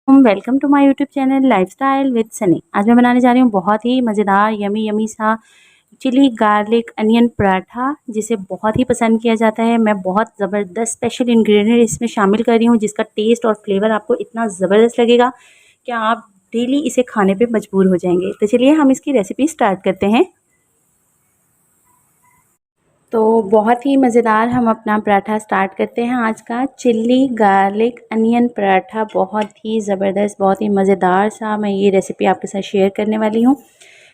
Welcome to my YouTube channel lifestyle with Sunny. आज मैं बनाने जा रही हूँ बहुत ही मज़ेदार यमी यमी सा चिली गार्लिक अनियन पराठा, जिसे बहुत ही पसंद किया जाता है। मैं बहुत ज़बरदस्त स्पेशल इंग्रेडिएंट इसमें शामिल कर रही हूँ, जिसका टेस्ट और फ्लेवर आपको इतना ज़बरदस्त लगेगा कि आप डेली इसे खाने पे मजबूर हो जाएंगे। तो चलिए हम इसकी रेसिपी स्टार्ट करते हैं। तो बहुत ही मज़ेदार हम अपना पराठा स्टार्ट करते हैं। आज का चिल्ली गार्लिक अनियन पराठा बहुत ही ज़बरदस्त, बहुत ही मज़ेदार सा मैं ये रेसिपी आपके साथ शेयर करने वाली हूँ।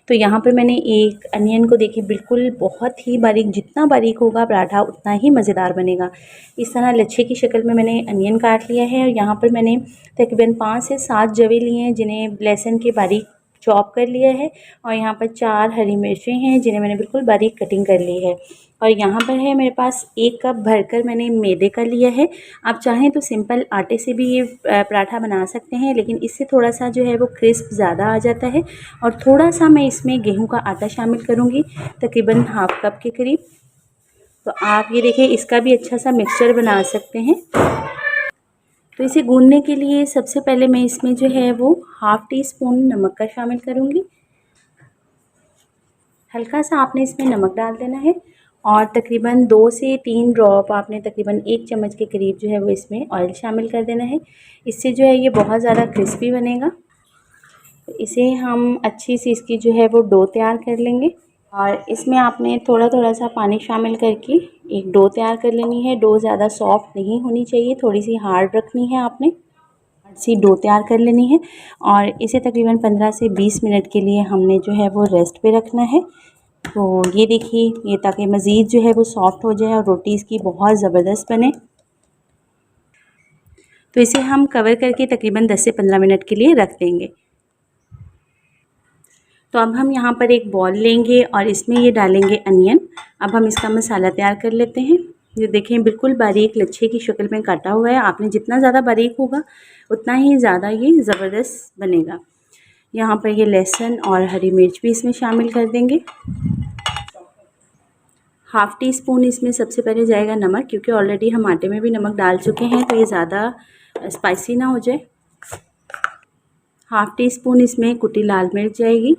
तो यहाँ पर मैंने एक अनियन को देखिए बिल्कुल बहुत ही बारीक, जितना बारीक होगा पराठा उतना ही मज़ेदार बनेगा। इस तरह लच्छे की शक्ल में मैंने अनियन काट लिया है और यहाँ पर मैंने तकरीबन 5 से 7 जवे लिए हैं, जिन्हें लहसुन के बारीक चॉप कर लिया है। और यहाँ पर 4 हरी मिर्चें हैं, जिन्हें मैंने बिल्कुल बारीक कटिंग कर ली है। और यहाँ पर है मेरे पास 1 कप भरकर मैंने मैदे का लिया है। आप चाहें तो सिंपल आटे से भी ये पराठा बना सकते हैं, लेकिन इससे थोड़ा सा जो है वो क्रिस्प ज़्यादा आ जाता है। और थोड़ा सा मैं इसमें गेहूं का आटा शामिल करूँगी, तकरीबन ½ कप के करीब। तो आप ये देखिए इसका भी अच्छा सा मिक्सचर बना सकते हैं। तो इसे गूंदने के लिए सबसे पहले मैं इसमें जो है वो ½ टी स्पून नमक का शामिल करूँगी। हल्का सा आपने इसमें नमक डाल देना है और तकरीबन 2 से 3 ड्रॉप आपने तकरीबन 1 चम्मच के करीब जो है वो इसमें ऑयल शामिल कर देना है। इससे जो है ये बहुत ज़्यादा क्रिस्पी बनेगा। तो इसे हम अच्छी सी इसकी जो है वो डो तैयार कर लेंगे और इसमें आपने थोड़ा थोड़ा सा पानी शामिल करके एक डो तैयार कर लेनी है। डो ज़्यादा सॉफ्ट नहीं होनी चाहिए, थोड़ी सी हार्ड रखनी है आपने। सी डो तैयार कर लेनी है और इसे तकरीबन 15 से 20 मिनट के लिए हमने जो है वो रेस्ट पे रखना है। तो ये देखिए, ये ताकि मज़ीद जो है वो सॉफ्ट हो जाए और रोटी इसकी बहुत ज़बरदस्त बने। तो इसे हम कवर करके तकरीबन 10 से 15 मिनट के लिए रख देंगे। तो अब हम यहाँ पर एक बॉल लेंगे और इसमें ये डालेंगे अनियन। अब हम इसका मसाला तैयार कर लेते हैं। ये देखें बिल्कुल बारीक लच्छे की शक्ल में काटा हुआ है। आपने जितना ज़्यादा बारीक होगा उतना ही ज़्यादा ये ज़बरदस्त बनेगा। यहाँ पर ये लहसुन और हरी मिर्च भी इसमें शामिल कर देंगे। ½ टी स्पून इसमें सबसे पहले जाएगा नमक, क्योंकि ऑलरेडी हम आटे में भी नमक डाल चुके हैं, तो ये ज़्यादा स्पाइसी ना हो जाए। ½ टी स्पून इसमें कुटी लाल मिर्च जाएगी।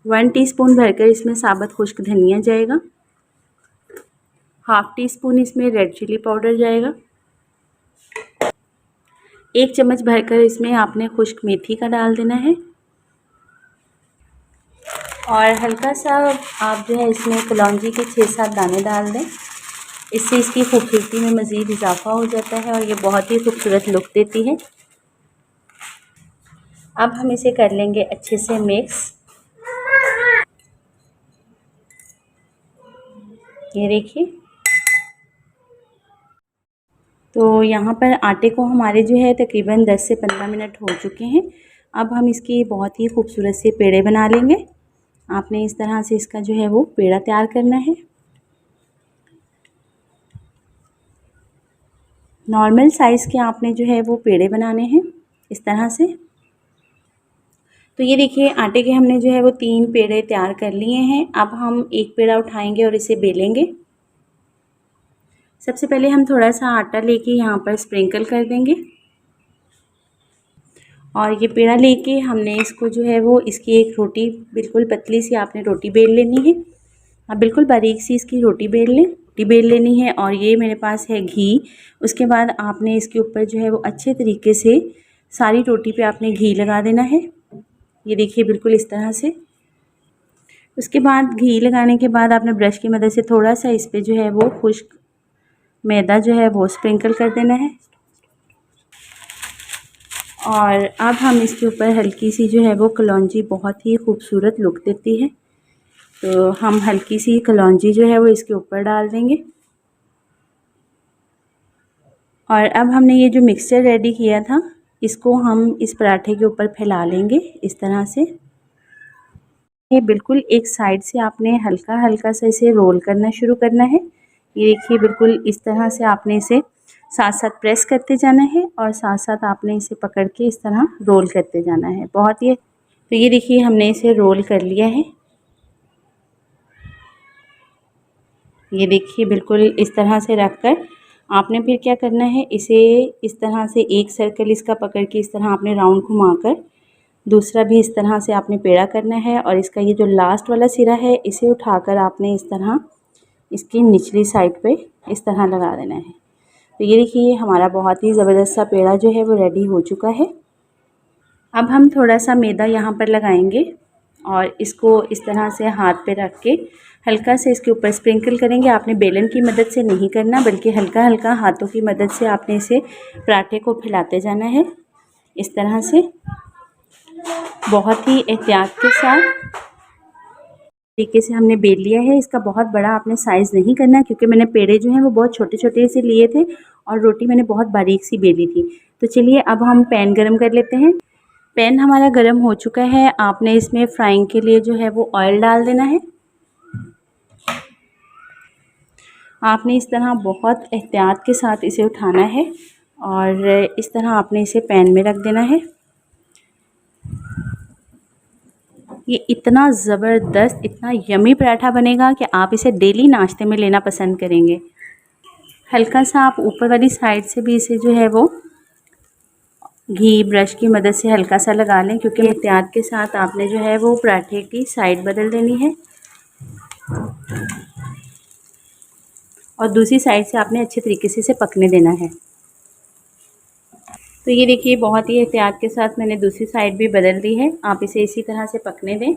1 टीस्पून भरकर इसमें साबुत खुश्क धनिया जाएगा। ½ टी स्पून इसमें रेड चिली पाउडर जाएगा। 1 चम्मच भरकर इसमें आपने खुश्क मेथी का डाल देना है और हल्का सा आप जो है इसमें कलौंजी के 6-7 दाने डाल दें। इससे इसकी खूबसूरती में मज़ीद इजाफा हो जाता है और ये बहुत ही खूबसूरत लुक देती है। अब हम इसे कर लेंगे अच्छे से मिक्स। ये देखिए, तो यहाँ पर आटे को हमारे जो है तकरीबन 10 से 15 मिनट हो चुके हैं। अब हम इसकी बहुत ही खूबसूरत से पेड़े बना लेंगे। आपने इस तरह से इसका जो है वो पेड़ा तैयार करना है। नॉर्मल साइज़ के आपने जो है वो पेड़े बनाने हैं इस तरह से। तो ये देखिए आटे के हमने जो है वो 3 पेड़े तैयार कर लिए हैं। अब हम एक पेड़ा उठाएंगे और इसे बेलेंगे। सबसे पहले हम थोड़ा सा आटा लेके यहाँ पर स्प्रिंकल कर देंगे और ये पेड़ा लेके हमने इसको जो है वो इसकी एक रोटी, बिल्कुल पतली सी आपने रोटी बेल लेनी है। अब बिल्कुल बारीक सी इसकी रोटी बेल लें, रोटी बेल लेनी है। और ये मेरे पास है घी। उसके बाद आपने इसके ऊपर जो है वो अच्छे तरीके से सारी रोटी पे आपने घी लगा देना है। ये देखिए बिल्कुल इस तरह से। उसके बाद घी लगाने के बाद आपने ब्रश की मदद से थोड़ा सा इस पर जो है वो खुश्क मैदा जो है वो स्प्रिंकल कर देना है। और अब हम इसके ऊपर हल्की सी जो है वो कलौंजी, बहुत ही खूबसूरत लुक देती है, तो हम हल्की सी कलौंजी जो है वो इसके ऊपर डाल देंगे। और अब हमने ये जो मिक्सचर रेडी किया था इसको हम इस पराठे के ऊपर फैला लेंगे इस तरह से। ये बिल्कुल एक साइड से आपने हल्का हल्का सा इसे रोल करना शुरू करना है। ये देखिए बिल्कुल इस तरह से आपने इसे साथ साथ प्रेस करते जाना है और साथ साथ आपने इसे पकड़ के इस तरह रोल करते जाना है। बहुत ही, तो ये देखिए हमने इसे रोल कर लिया है। ये देखिए बिल्कुल इस तरह से रखकर आपने फिर क्या करना है, इसे इस तरह से एक सर्कल इसका पकड़ के इस तरह आपने राउंड घुमाकर दूसरा भी इस तरह से आपने पेड़ा करना है और इसका ये जो लास्ट वाला सिरा है इसे उठाकर आपने इस तरह इसकी निचली साइड पे इस तरह लगा देना है। तो ये देखिए हमारा बहुत ही ज़बरदस्त सा पेड़ा जो है वो रेडी हो चुका है। अब हम थोड़ा सा मैदा यहाँ पर लगाएंगे और इसको इस तरह से हाथ पे रख के हल्का से इसके ऊपर स्प्रिंकल करेंगे। आपने बेलन की मदद से नहीं करना, बल्कि हल्का हल्का हाथों की मदद से आपने इसे पराठे को फैलाते जाना है इस तरह से, बहुत ही एहतियात के साथ तरीके से हमने बेल लिया है। इसका बहुत बड़ा आपने साइज़ नहीं करना क्योंकि मैंने पेड़े जो हैं वो बहुत छोटे छोटे से लिए थे और रोटी मैंने बहुत बारीक सी बेली थी। तो चलिए अब हम पैन गरम कर लेते हैं। पैन हमारा गरम हो चुका है। आपने इसमें फ्राइंग के लिए जो है वो ऑयल डाल देना है। आपने इस तरह बहुत एहतियात के साथ इसे उठाना है और इस तरह आपने इसे पैन में रख देना है। ये इतना ज़बरदस्त, इतना यमी पराठा बनेगा कि आप इसे डेली नाश्ते में लेना पसंद करेंगे। हल्का सा आप ऊपर वाली साइड से भी इसे जो है वो घी ब्रश की मदद से हल्का सा लगा लें, क्योंकि एहतियात के साथ आपने जो है वो पराठे की साइड बदल देनी है और दूसरी साइड से आपने अच्छे तरीके से इसे पकने देना है। तो ये देखिए बहुत ही एहतियात के साथ मैंने दूसरी साइड भी बदल दी है। आप इसे इसी तरह से पकने दें।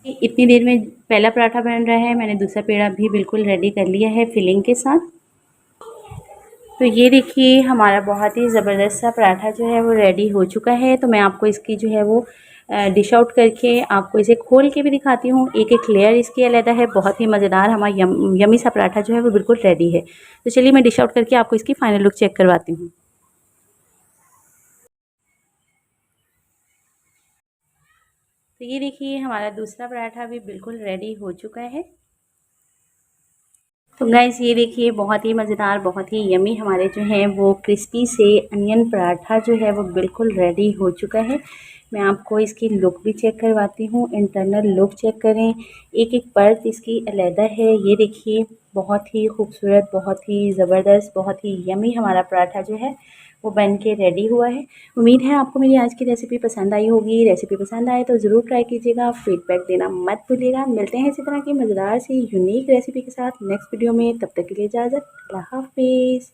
इतनी देर में पहला पराठा बन रहा है, मैंने दूसरा पेड़ा भी बिल्कुल रेडी कर लिया है फिलिंग के साथ। तो ये देखिए हमारा बहुत ही ज़बरदस्त सा पराठा जो है वो रेडी हो चुका है। तो मैं आपको इसकी जो है वो डिश आउट करके आपको इसे खोल के भी दिखाती हूँ। एक एक लेयर इसकी अलग है। बहुत ही मज़ेदार हमारा यमी सा पराठा जो है वो बिल्कुल रेडी है। तो चलिए मैं डिश आउट करके आपको इसकी फ़ाइनल लुक चेक करवाती हूँ। तो ये देखिए हमारा दूसरा पराठा भी बिल्कुल रेडी हो चुका है। तो गाइस ये देखिए बहुत ही मज़ेदार, बहुत ही यमी हमारे जो हैं वो क्रिस्पी से अनियन पराठा जो है वो बिल्कुल रेडी हो चुका है। मैं आपको इसकी लुक भी चेक करवाती हूँ। इंटरनल लुक चेक करें, एक एक परत इसकी अलहदा है। ये देखिए बहुत ही खूबसूरत, बहुत ही ज़बरदस्त, बहुत ही यमी हमारा पराठा जो है वो बन के रेडी हुआ है। उम्मीद है आपको मेरी आज की रेसिपी पसंद आई होगी। रेसिपी पसंद आए तो ज़रूर ट्राई कीजिएगा, फीडबैक देना मत भूलिएगा। मिलते हैं इसी तरह की मज़ेदार सी यूनिक रेसिपी के साथ नेक्स्ट वीडियो में। तब तक के लिए इजाज़त, अल्लाह हाफ़िज़।